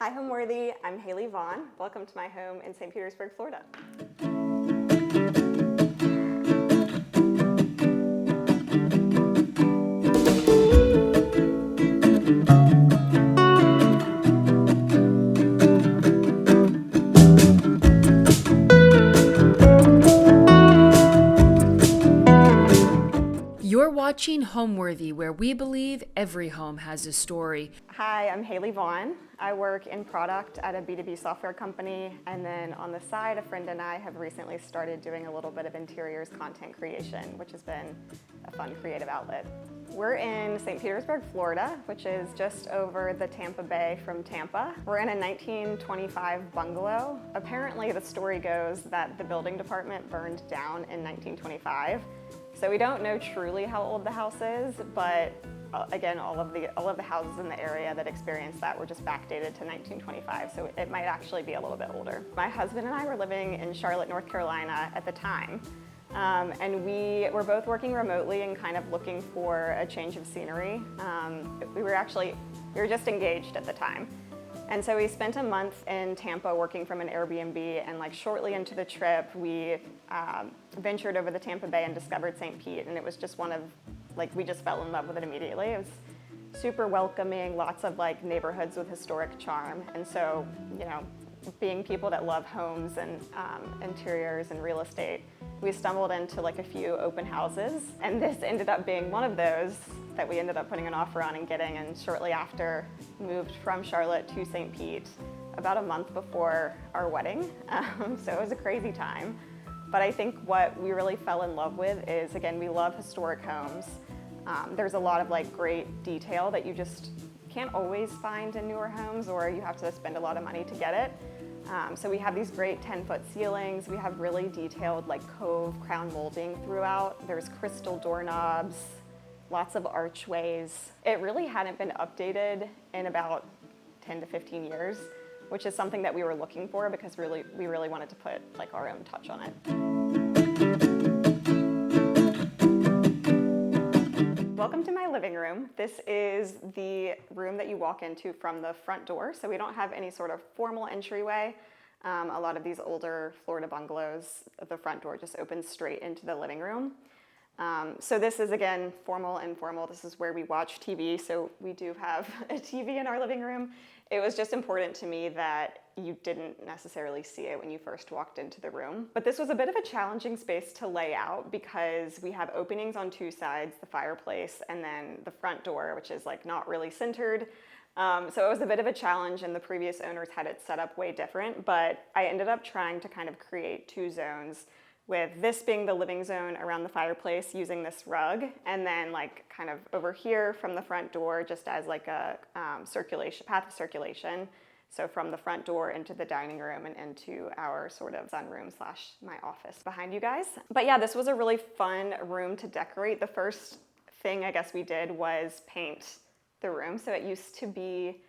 Hi, Homeworthy. I'm Hayley Vaughn. Welcome to my home in St. Petersburg, Florida. You're watching Homeworthy, where we believe every home has a story. Hi, I'm Hayley Vaughn. I work in product at a B2B software company, and then on the side, a friend and I have recently started doing a little bit of interiors content creation, which has been a fun creative outlet. We're in St. Petersburg, Florida, which is just over the Tampa Bay from Tampa. We're in a 1925 bungalow. Apparently, the story goes that the building department burned down in 1925. So we don't know truly how old the house is, but again, all of the houses in the area that experienced that were just backdated to 1925, so it might actually be a little bit older. My husband and I were living in Charlotte, North Carolina at the time, and we were both working remotely and kind of looking for a change of scenery. We were just engaged at the time. And so we spent a month in Tampa working from an Airbnb, and like shortly into the trip, we ventured over the Tampa Bay and discovered St. Pete, and it was just we just fell in love with it immediately. It was super welcoming, lots of like neighborhoods with historic charm. And so, being people that love homes and interiors and real estate, we stumbled into like a few open houses, and this ended up being one of those that we ended up putting an offer on and getting, and shortly after moved from Charlotte to St. Pete about a month before our wedding. So it was a crazy time. But I think what we really fell in love with is, again, we love historic homes. There's a lot of like great detail that you just can't always find in newer homes, or you have to spend a lot of money to get it. So we have these great 10-foot ceilings. We have really detailed like cove crown molding throughout. There's crystal doorknobs, lots of archways. It really hadn't been updated in about 10 to 15 years, which is something that we were looking for because we really wanted to put like our own touch on it. Welcome to my living room. This is the room that you walk into from the front door, so we don't have any sort of formal entryway. A lot of these older Florida bungalows, the front door just opens straight into the living room. So this is, again, formal, informal. This is where we watch TV, so we do have a TV in our living room. It was just important to me that you didn't necessarily see it when you first walked into the room. But this was a bit of a challenging space to lay out because we have openings on two sides, the fireplace, and then the front door, which is like not really centered. So it was a bit of a challenge, and the previous owners had it set up way different, but I ended up trying to kind of create two zones, with this being the living zone around the fireplace using this rug, and then like kind of over here from the front door just as like a path of circulation. So from the front door into the dining room and into our sort of sunroom / my office behind you guys. But yeah, this was a really fun room to decorate. The first thing I guess we did was paint the room. So it used to be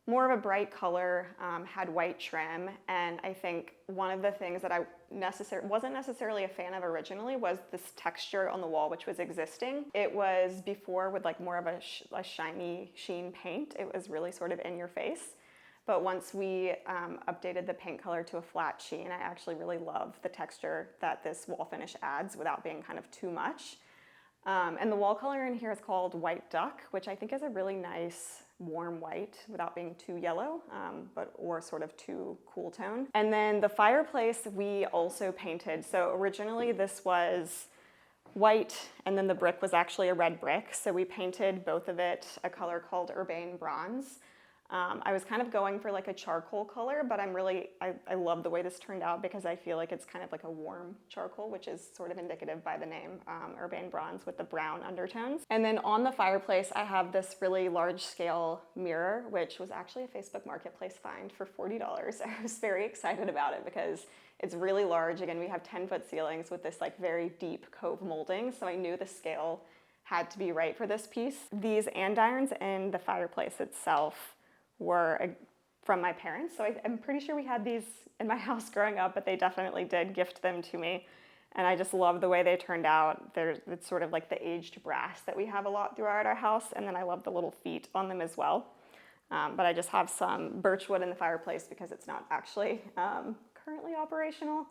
more of a bright color, had white trim, and I think one of the things that I wasn't necessarily a fan of originally was this texture on the wall, which was existing. It was before with like more of a shiny sheen paint. It was really sort of in your face. But once we updated the paint color to a flat sheen, I actually really love the texture that this wall finish adds without being kind of too much. And the wall color in here is called White Duck, which I think is a really nice warm white without being too yellow, or sort of too cool tone. And then the fireplace we also painted. So originally this was white, and then the brick was actually a red brick. So we painted both of it a color called Urbane Bronze. I was kind of going for like a charcoal color, but I love the way this turned out because I feel like it's kind of like a warm charcoal, which is sort of indicative by the name, Urbane Bronze, with the brown undertones. And then on the fireplace, I have this really large scale mirror, which was actually a Facebook Marketplace find for $40. I was very excited about it because it's really large. Again, we have 10-foot ceilings with this like very deep cove molding, so I knew the scale had to be right for this piece. These andirons in the fireplace itself were from my parents, so I'm pretty sure we had these in my house growing up, but they definitely did gift them to me, and I just love the way they turned out. It's sort of like the aged brass that we have a lot throughout our house, and then I love the little feet on them as well. But I just have some birch wood in the fireplace because it's not actually currently operational,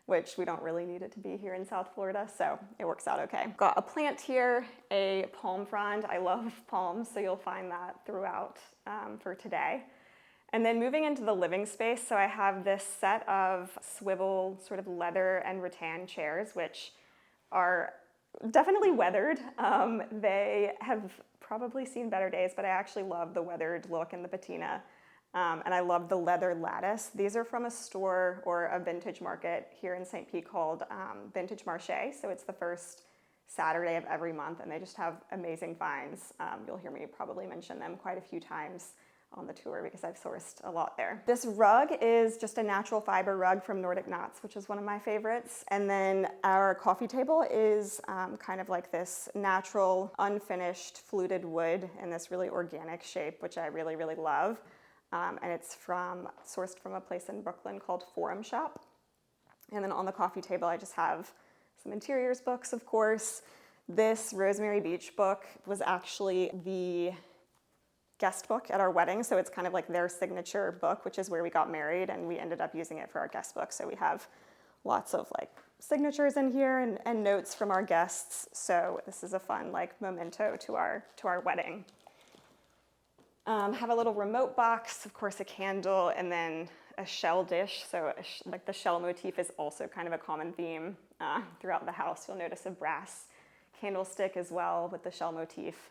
which we don't really need it to be here in South Florida, so it works out okay. Got a plant here, a palm frond. I love palms, so you'll find that throughout for today. And then moving into the living space, so I have this set of swivel sort of leather and rattan chairs, which are definitely weathered. They have probably seen better days, but I actually love the weathered look and the patina. And I love the leather lattice. These are from a store or a vintage market here in St. Pete called Vintage Marché. So it's the first Saturday of every month, and they just have amazing finds. You'll hear me probably mention them quite a few times on the tour because I've sourced a lot there. This rug is just a natural fiber rug from Nordic Knots, which is one of my favorites. And then our coffee table is kind of like this natural, unfinished, fluted wood in this really organic shape, which I really, really love. And it's sourced from a place in Brooklyn called Forum Shop. And then on the coffee table, I just have some interiors books, of course. This Rosemary Beach book was actually the guest book at our wedding, so it's kind of like their signature book, which is where we got married, and we ended up using it for our guest book. So we have lots of like signatures in here and notes from our guests. So this is a fun like memento to our wedding. Have a little remote box, of course, a candle, and then a shell dish. So like the shell motif is also kind of a common theme throughout the house. You'll notice a brass candlestick as well with the shell motif.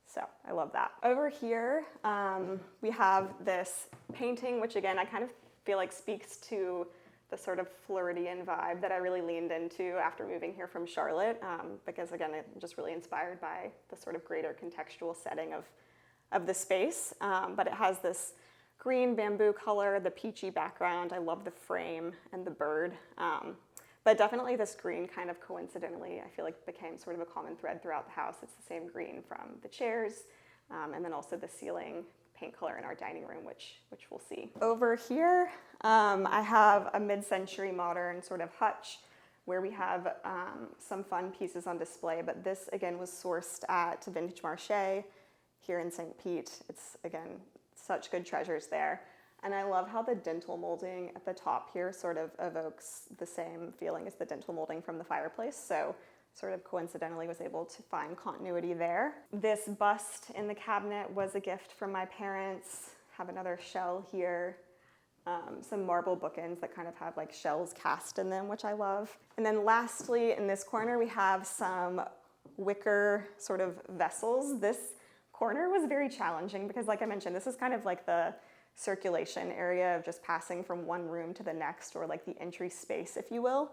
So I love that. Over here, we have this painting, which again, I kind of feel like speaks to the sort of Floridian vibe that I really leaned into after moving here from Charlotte, because again, I'm just really inspired by the sort of greater contextual setting of the space. But it has this green bamboo color, the peachy background. I love the frame and the bird. But definitely this green kind of coincidentally, I feel like became sort of a common thread throughout the house. It's the same green from the chairs, and then also the ceiling paint color in our dining room, which we'll see. Over here, I have a mid-century modern sort of hutch where we have some fun pieces on display, but this again was sourced at Vintage Marché here in St. Pete. It's again, such good treasures there. And I love how the dental molding at the top here sort of evokes the same feeling as the dental molding from the fireplace. So sort of coincidentally was able to find continuity there. This bust in the cabinet was a gift from my parents. Have another shell here. Some marble bookends that kind of have like shells cast in them, which I love. And then lastly, in this corner, we have some wicker sort of vessels. This corner was very challenging because like I mentioned, this is kind of like the circulation area of just passing from one room to the next, or like the entry space, if you will.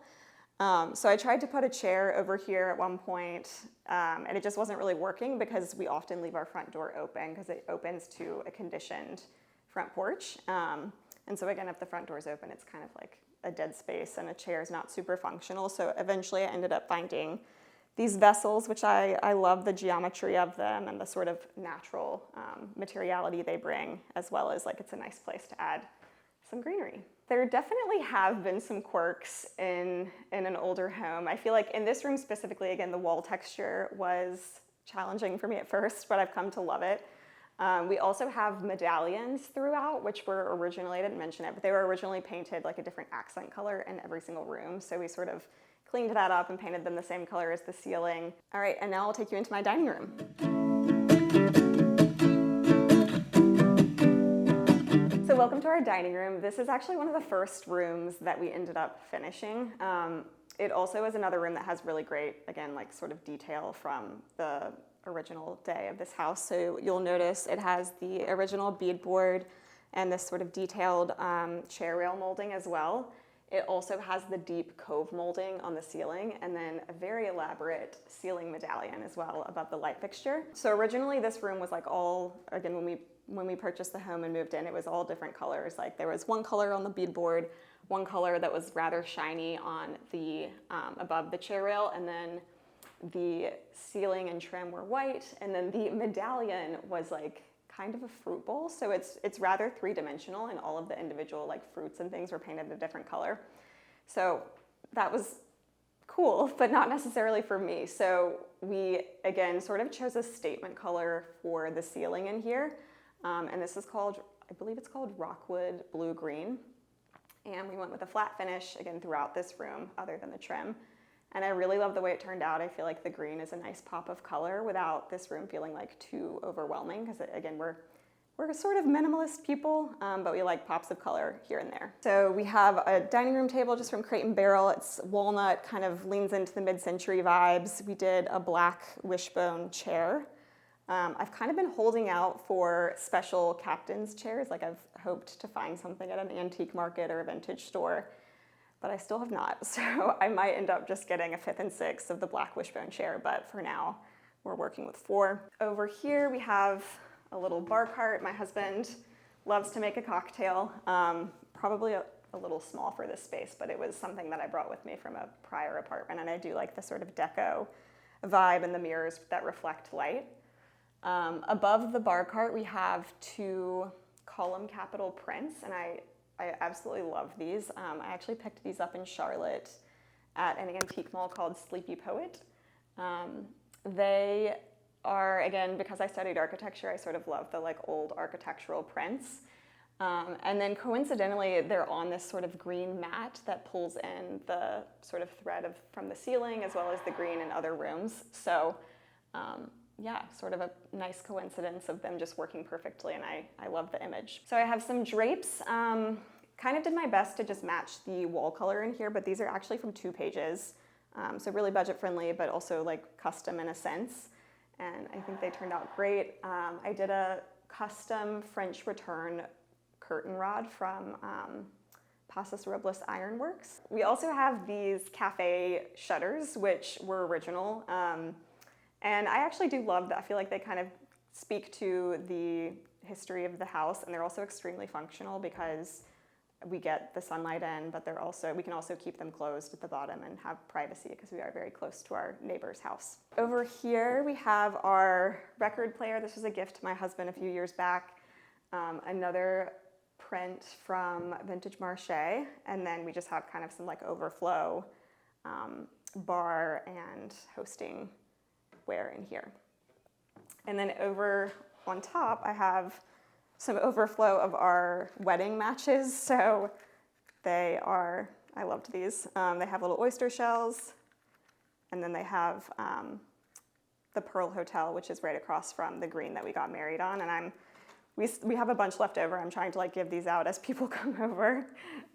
So I tried to put a chair over here at one point, and it just wasn't really working because we often leave our front door open because it opens to a conditioned front porch. And so again, if the front door is open, it's kind of like a dead space and a chair is not super functional. So eventually I ended up finding these vessels, which I love the geometry of them and the sort of natural materiality they bring, as well as like it's a nice place to add some greenery. There definitely have been some quirks in an older home. I feel like in this room specifically, again, the wall texture was challenging for me at first, but I've come to love it. We also have medallions throughout, which were originally, I didn't mention it, but they were originally painted like a different accent color in every single room. So we sort of cleaned that up and painted them the same color as the ceiling. All right, and now I'll take you into my dining room. So welcome to our dining room. This is actually one of the first rooms that we ended up finishing. It also is another room that has really great, again, like sort of detail from the original day of this house. So you'll notice it has the original beadboard and this sort of detailed chair rail molding as well. It also has the deep cove molding on the ceiling and then a very elaborate ceiling medallion as well above the light fixture. So originally this room was like all, again, when we purchased the home and moved in, it was all different colors. Like there was one color on the beadboard, one color that was rather shiny on the above the chair rail, and then the ceiling and trim were white, and then the medallion was like kind of a fruit bowl, so it's rather three-dimensional, and all of the individual like fruits and things were painted a different color. So that was cool, but not necessarily for me. So we again sort of chose a statement color for the ceiling in here. And this is called, I believe it's called Rockwood Blue Green. And we went with a flat finish, again, throughout this room, other than the trim. And I really love the way it turned out. I feel like the green is a nice pop of color without this room feeling like too overwhelming, because again, we're sort of minimalist people, but we like pops of color here and there. So we have a dining room table just from Crate and Barrel. It's walnut, kind of leans into the mid-century vibes. We did a black wishbone chair. I've kind of been holding out for special captain's chairs. Like I've hoped to find something at an antique market or a vintage store, but I still have not. So I might end up just getting a 5th and 6th of the black wishbone chair, but for now, we're working with 4. Over here, we have a little bar cart. My husband loves to make a cocktail, probably a little small for this space, but it was something that I brought with me from a prior apartment, and I do like the sort of deco vibe and the mirrors that reflect light. Above the bar cart, we have 2 column capital prints, and I absolutely love these. I actually picked these up in Charlotte at an antique mall called Sleepy Poet. They are, again, because I studied architecture, I sort of love the like old architectural prints. And then coincidentally, they're on this sort of green mat that pulls in the sort of thread from the ceiling as well as the green in other rooms. So yeah, sort of a nice coincidence of them just working perfectly, and I love the image. So I have some drapes. Kind of did my best to just match the wall color in here, but these are actually from 2 pages. So really budget friendly, but also like custom in a sense. And I think they turned out great. I did a custom French return curtain rod from Passos Robles Ironworks. We also have these cafe shutters, which were original. And I actually do love that. I feel like they kind of speak to the history of the house, and they're also extremely functional because we get the sunlight in, but we can also keep them closed at the bottom and have privacy because we are very close to our neighbor's house. Over here we have our record player. This was a gift to my husband a few years back. Another print from Vintage Marché, and then we just have kind of some like overflow bar and hosting ware in here. And then over on top I have some overflow of our wedding matches. So I loved these. They have little oyster shells, and then they have the Pearl Hotel, which is right across from the green that we got married on. And we have a bunch left over. I'm trying to like give these out as people come over,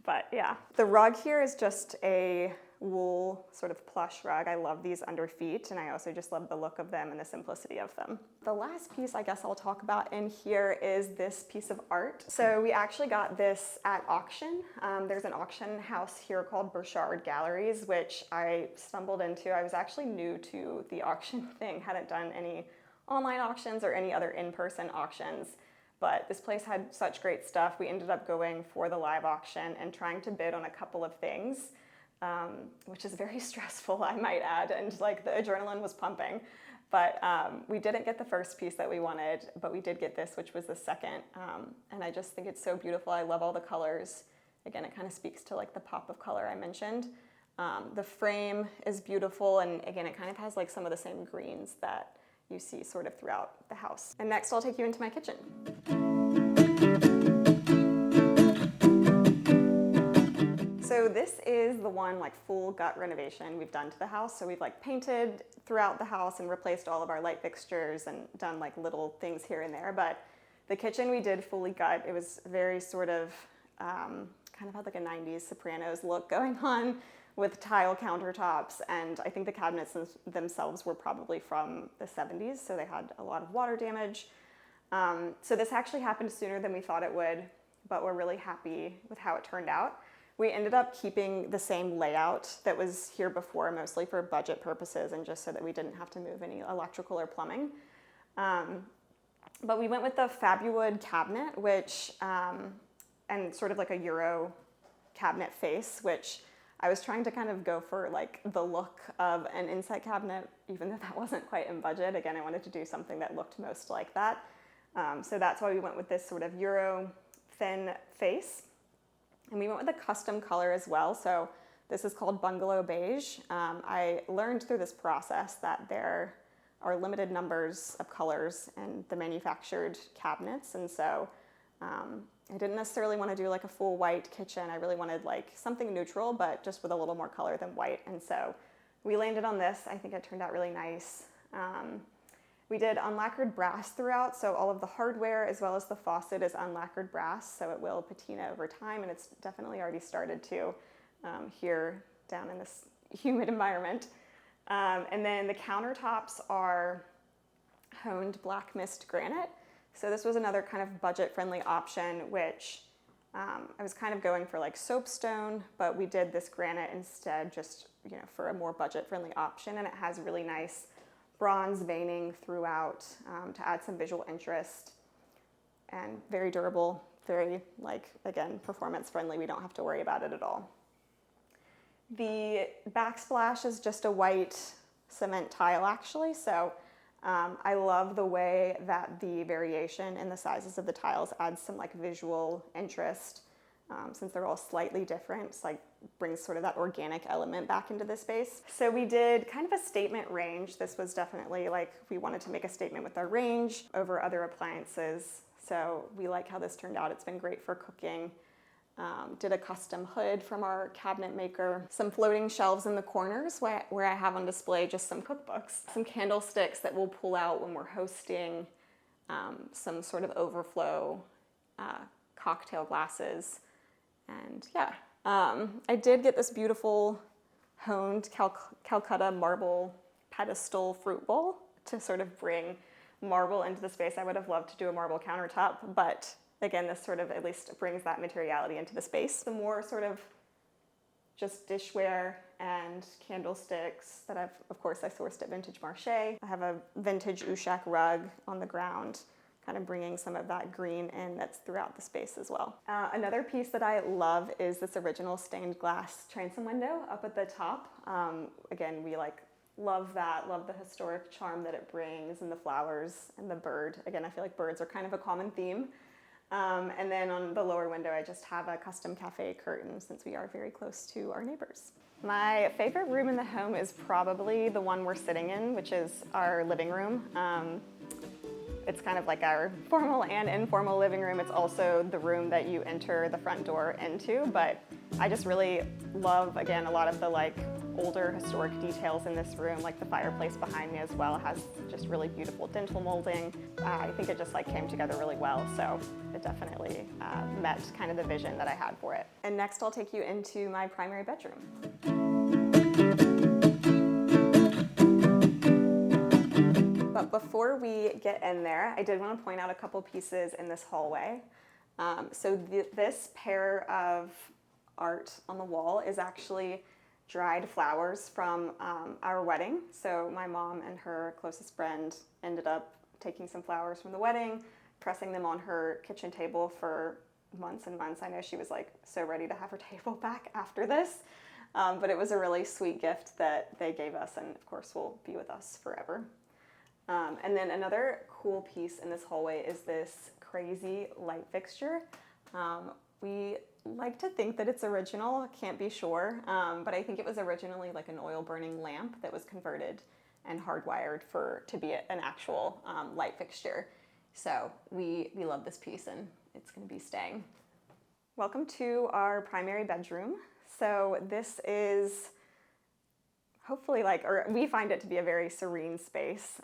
but yeah. The rug here is just a wool sort of plush rug. I love these under feet, and I also just love the look of them and the simplicity of them. The last piece I guess I'll talk about in here is this piece of art. So we actually got this at auction. There's an auction house here called Burchard Galleries, which I stumbled into. I was actually new to the auction thing, hadn't done any online auctions or any other in-person auctions, but this place had such great stuff. We ended up going for the live auction and trying to bid on a couple of things. Which is very stressful, I might add, and like the adrenaline was pumping. But we didn't get the first piece that we wanted, but we did get this, which was the second. And I just think it's so beautiful. I love all the colors. Again, it kind of speaks to like the pop of color I mentioned. The frame is beautiful, and again, it kind of has like some of the same greens that you see sort of throughout the house. And next I'll take you into my kitchen. So this is the one like full gut renovation we've done to the house. So we've like painted throughout the house and replaced all of our light fixtures and done like little things here and there. But the kitchen we did fully gut. It was very sort of kind of had like a 90s Sopranos look going on with tile countertops. And I think the cabinets themselves were probably from the 70s. So they had a lot of water damage. So this actually happened sooner than we thought it would, but we're really happy with how it turned out. We ended up keeping the same layout that was here before, mostly for budget purposes and just so that we didn't have to move any electrical or plumbing. But we went with the Fabuwood cabinet, which, and sort of like a Euro cabinet face, which I was trying to kind of go for like the look of an inset cabinet, even though that wasn't quite in budget. Again, I wanted to do something that looked most like that. So that's why we went with this sort of Euro thin face. And we went with a custom color as well. So this is called Bungalow Beige. I learned through this process that there are limited numbers of colors and the manufactured cabinets, and so I didn't necessarily want to do like a full white kitchen. I really wanted like something neutral, but just with a little more color than white, and so we landed on this. I think it turned out really nice. We did unlacquered brass throughout, so all of the hardware as well as the faucet is unlacquered brass, so it will patina over time, and it's definitely already started to here down in this humid environment. And then the countertops are honed black mist granite. So this was another kind of budget-friendly option, which I was kind of going for like soapstone, but we did this granite instead, just for a more budget-friendly option, and it has really nice bronze veining throughout to add some visual interest, and very durable, very again, performance friendly. We don't have to worry about it at all. The backsplash is just a white cement tile actually, so I love the way that the variation in the sizes of the tiles adds some visual interest. Since they're all slightly different, it's brings sort of that organic element back into the space. So we did kind of a statement range. This was definitely we wanted to make a statement with our range over other appliances. So we like how this turned out. It's been great for cooking. Did a custom hood from our cabinet maker, some floating shelves in the corners where I have on display just some cookbooks, some candlesticks that we'll pull out when we're hosting, some sort of overflow cocktail glasses, and yeah. I did get this beautiful honed Calcutta marble pedestal fruit bowl to sort of bring marble into the space. I would have loved to do a marble countertop, but again, this sort of at least brings that materiality into the space. The more sort of just dishware and candlesticks that I sourced at Vintage Marche. I have a vintage Ushak rug on the ground, kind of bringing some of that green in that's throughout the space as well. Another piece that I love is this original stained glass transom window up at the top. Again, we love that, love the historic charm that it brings, and the flowers and the bird. Again, I feel like birds are kind of a common theme. And then on the lower window, I just have a custom cafe curtain since we are very close to our neighbors. My favorite room in the home is probably the one we're sitting in, which is our living room. It's kind of like our formal and informal living room. It's also the room that you enter the front door into, but I just really love, again, a lot of the older historic details in this room, like the fireplace behind me as well has just really beautiful dentil molding. I think it just came together really well, so it definitely met kind of the vision that I had for it. And next I'll take you into my primary bedroom. But before we get in there, I did want to point out a couple pieces in this hallway. So this pair of art on the wall is actually dried flowers from our wedding. So my mom and her closest friend ended up taking some flowers from the wedding, pressing them on her kitchen table for months and months. I know she was so ready to have her table back after this, but it was a really sweet gift that they gave us, and of course will be with us forever. And then another cool piece in this hallway is this crazy light fixture. We like to think that it's original, can't be sure, but I think it was originally an oil burning lamp that was converted and hardwired to be an actual light fixture. So we love this piece, and it's going to be staying. Welcome to our primary bedroom. So this is hopefully or we find it to be a very serene space.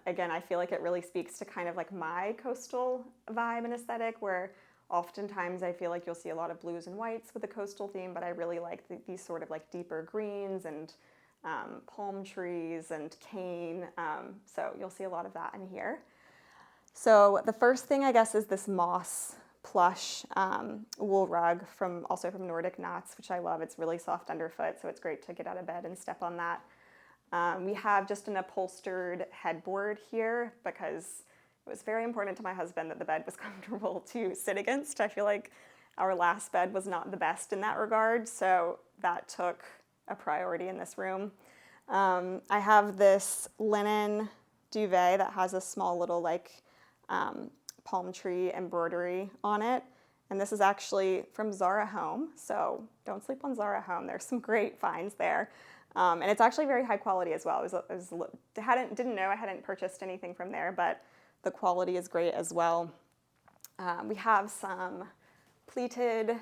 Again, I feel like it really speaks to kind of my coastal vibe and aesthetic, where oftentimes I feel like you'll see a lot of blues and whites with a coastal theme, but I really like these sort of deeper greens and palm trees and cane. So you'll see a lot of that in here. So the first thing I guess is this moss plush wool rug also from Nordic Knots, which I love. It's really soft underfoot, so it's great to get out of bed and step on that. We have just an upholstered headboard here because it was very important to my husband that the bed was comfortable to sit against. I feel like our last bed was not the best in that regard, so that took a priority in this room. I have this linen duvet that has a small little palm tree embroidery on it. And this is actually from Zara Home, so don't sleep on Zara Home. There's some great finds there. And it's actually very high quality as well. Didn't know I hadn't purchased anything from there, but the quality is great as well. We have some pleated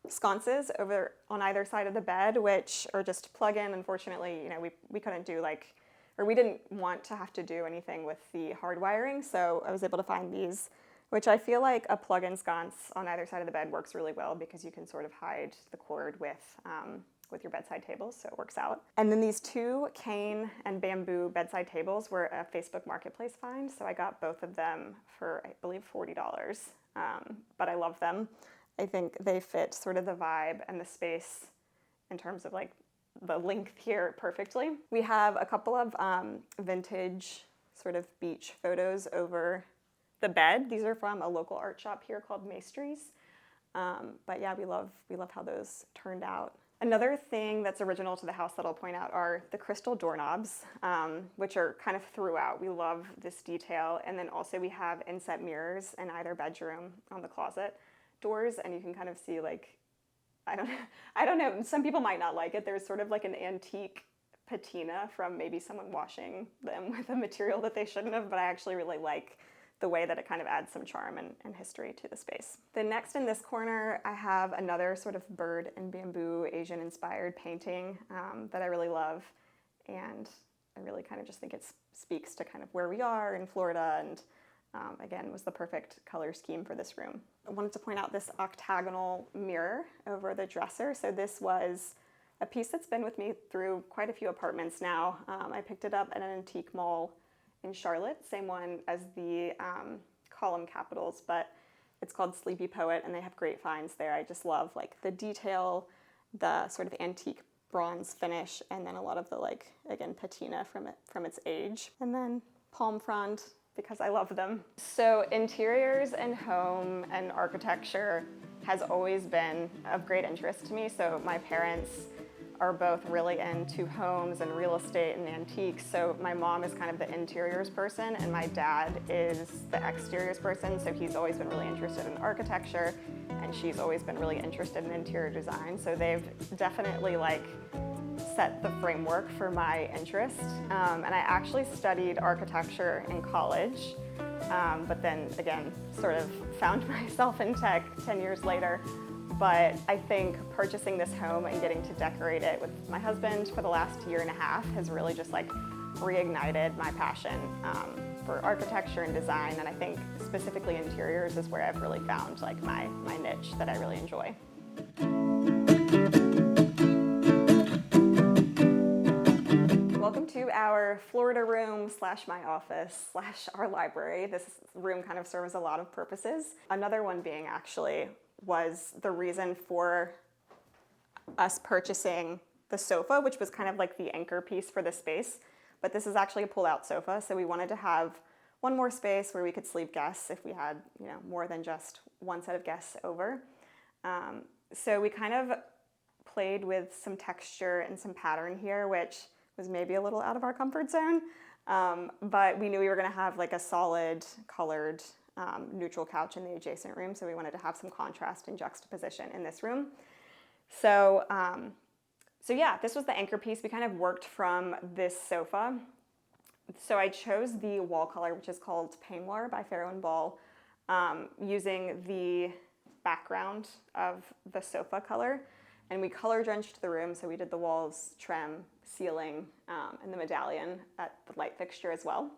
sconces over on either side of the bed, which are just plug in. Unfortunately, we couldn't do we didn't want to have to do anything with the hard wiring, so I was able to find these, which I feel like a plug-in sconce on either side of the bed works really well because you can sort of hide the cord with your bedside tables, so it works out. And then these 2 cane and bamboo bedside tables were a Facebook Marketplace find, so I got both of them for, I believe, $40. But I love them. I think they fit sort of the vibe and the space in terms of the length here perfectly. We have a couple of vintage sort of beach photos over the bed. These are from a local art shop here called Maestries. But yeah, we love how those turned out. Another thing that's original to the house that I'll point out are the crystal doorknobs, which are kind of throughout. We love this detail. And then also we have inset mirrors in either bedroom on the closet doors, and you can kind of see I don't know, some people might not like it. There's sort of an antique patina from maybe someone washing them with a material that they shouldn't have, but I actually really like the way that it kind of adds some charm and history to the space. Then next in this corner, I have another sort of bird and bamboo Asian-inspired painting that I really love, and I really kind of just think it speaks to kind of where we are in Florida, and again, was the perfect color scheme for this room. I wanted to point out this octagonal mirror over the dresser. So this was a piece that's been with me through quite a few apartments now. I picked it up at an antique mall in Charlotte, same one as the column capitals, but it's called Sleepy Poet, and they have great finds there. I just love the detail, the sort of antique bronze finish, and then a lot of the again, patina from its age. And then palm frond, because I love them. So interiors and home and architecture has always been of great interest to me. So my parents are both really into homes and real estate and antiques. So my mom is kind of the interiors person and my dad is the exteriors person. So he's always been really interested in architecture and she's always been really interested in interior design. So they've definitely set the framework for my interest. And I actually studied architecture in college, but then again, sort of found myself in tech 10 years later. But I think purchasing this home and getting to decorate it with my husband for the last 1.5 years has really just reignited my passion for architecture and design. And I think specifically interiors is where I've really found my niche that I really enjoy. Welcome to our Florida room / my office / our library. This room kind of serves a lot of purposes. Another one being actually was the reason for us purchasing the sofa, which was kind of the anchor piece for the space. But this is actually a pull-out sofa, so we wanted to have one more space where we could sleep guests if we had more than just one set of guests over. So we kind of played with some texture and some pattern here, which was maybe a little out of our comfort zone, but we knew we were going to have a solid colored neutral couch in the adjacent room, so we wanted to have some contrast and juxtaposition in this room. So yeah, this was the anchor piece. We kind of worked from this sofa. So I chose the wall color, which is called Peignoir by Farrow & Ball, using the background of the sofa color. And we color drenched the room, so we did the walls, trim, ceiling, and the medallion at the light fixture as well.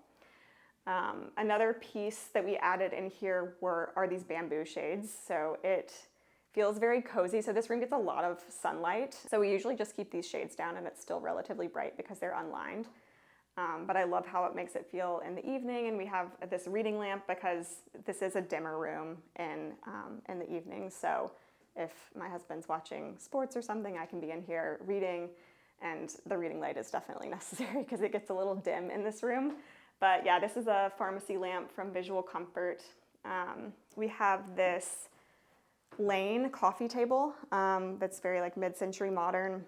Another piece that we added in here are these bamboo shades. So it feels very cozy. So this room gets a lot of sunlight. So we usually just keep these shades down and it's still relatively bright because they're unlined. But I love how it makes it feel in the evening. And we have this reading lamp because this is a dimmer room in the evening. So if my husband's watching sports or something, I can be in here reading, and the reading light is definitely necessary because it gets a little dim in this room. But yeah, this is a pharmacy lamp from Visual Comfort. We have this Lane coffee table that's very mid-century modern.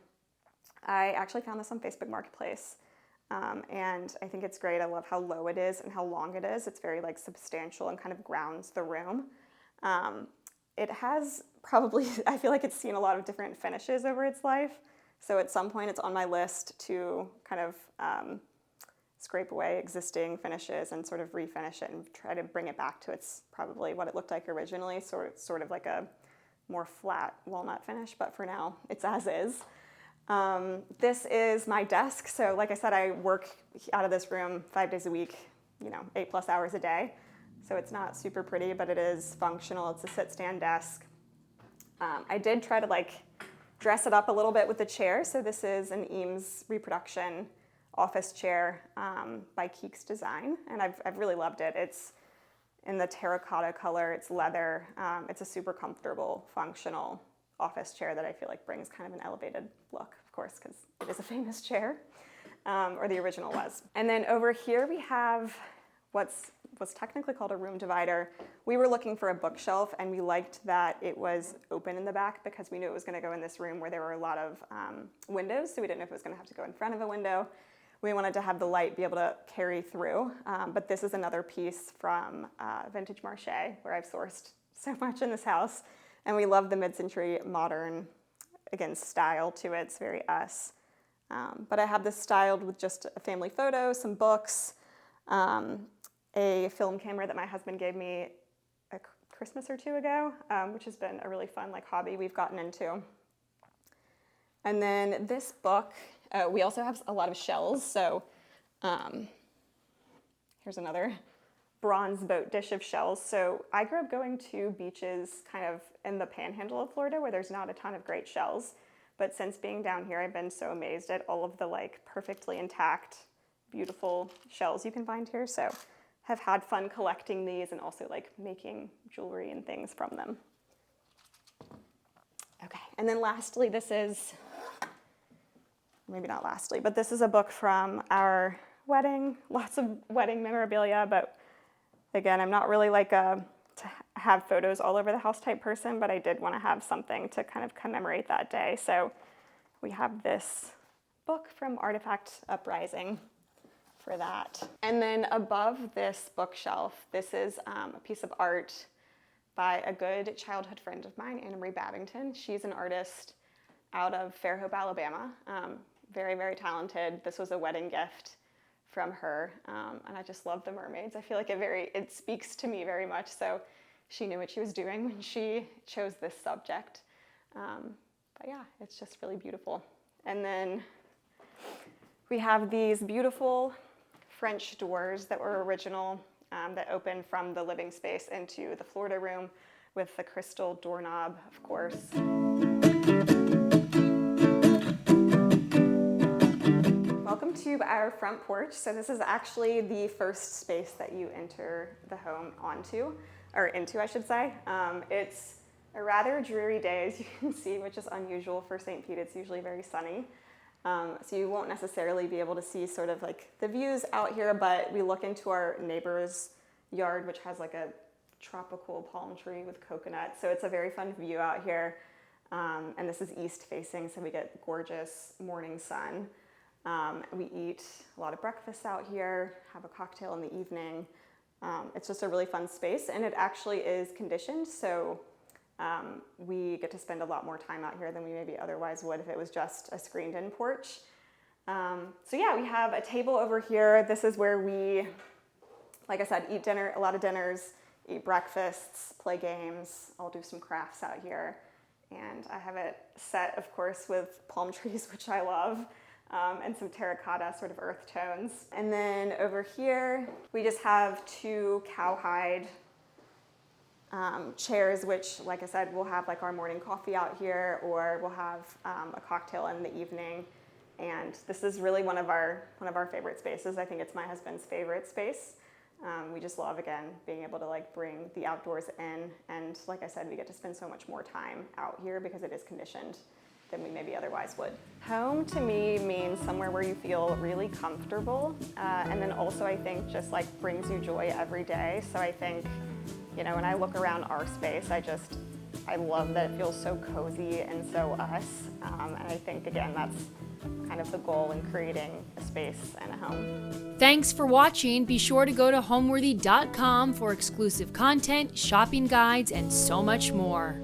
I actually found this on Facebook Marketplace, and I think it's great. I love how low it is and how long it is. It's very substantial and kind of grounds the room. It has probably, I feel like it's seen a lot of different finishes over its life. So at some point it's on my list to kind of scrape away existing finishes and sort of refinish it and try to bring it back to its probably what it looked like originally, sort of like a more flat walnut finish, but for now it's as is. This is my desk. So like I said, I work out of this room 5 days a week, 8+ hours a day. So it's not super pretty, but it is functional. It's a sit-stand desk. I did try to dress it up a little bit with the chair. So this is an Eames reproduction office chair by Keeks Design, and I've really loved it. It's in the terracotta color, it's leather. It's a super comfortable, functional office chair that I feel like brings kind of an elevated look, of course, because it is a famous chair, or the original was. And then over here we have what's technically called a room divider. We were looking for a bookshelf, and we liked that it was open in the back because we knew it was going to go in this room where there were a lot of windows, so we didn't know if it was going to have to go in front of a window. We wanted to have the light be able to carry through, but this is another piece from Vintage Marché, where I've sourced so much in this house, and we love the mid-century modern, again, style to it. It's very us. But I have this styled with just a family photo, some books, a film camera that my husband gave me a Christmas or two ago, which has been a really fun hobby we've gotten into. And then this book, we also have a lot of shells. So here's another bronze boat dish of shells. So I grew up going to beaches kind of in the panhandle of Florida where there's not a ton of great shells. But since being down here, I've been so amazed at all of the perfectly intact, beautiful shells you can find here. So have had fun collecting these and also making jewelry and things from them. Okay, and then lastly, this is, maybe not lastly, but this is a book from our wedding, lots of wedding memorabilia, but again, I'm not really to have photos all over the house type person, but I did want to have something to kind of commemorate that day. So we have this book from Artifact Uprising for that. And then above this bookshelf, this is a piece of art by a good childhood friend of mine, Anna Marie Babington. She's an artist out of Fairhope, Alabama. Very, very talented. This was a wedding gift from her, and I just love the mermaids. I feel like it speaks to me very much, so she knew what she was doing when she chose this subject. But yeah, it's just really beautiful. And then we have these beautiful French doors that were original, that open from the living space into the Florida room with the crystal doorknob, of course. Welcome to our front porch. So this is actually the first space that you enter the home into, I should say. It's a rather dreary day, as you can see, which is unusual for St. Pete. It's usually very sunny. So you won't necessarily be able to see sort of the views out here, but we look into our neighbor's yard, which has a tropical palm tree with coconut. So it's a very fun view out here. And this is east facing, so we get gorgeous morning sun. We eat a lot of breakfast out here, have a cocktail in the evening. It's just a really fun space, and it actually is conditioned, so we get to spend a lot more time out here than we maybe otherwise would if it was just a screened-in porch. So yeah, we have a table over here. This is where we, like I said, eat dinner, a lot of dinners, eat breakfasts, play games. I'll do some crafts out here. And I have it set, of course, with palm trees, which I love, and some terracotta sort of earth tones. And then over here, we just have 2 cowhide chairs, which, like I said, we'll have our morning coffee out here, or we'll have a cocktail in the evening. And this is really one of our favorite spaces. I think it's my husband's favorite space. We just love, again, being able to bring the outdoors in. And like I said, we get to spend so much more time out here because it is conditioned than we maybe otherwise would. Home to me means somewhere where you feel really comfortable. And then also I think just brings you joy every day. So I think, when I look around our space, I love that it feels so cozy and so us. And I think, again, that's kind of the goal in creating a space and a home. Thanks for watching. Be sure to go to homeworthy.com for exclusive content, shopping guides, and so much more.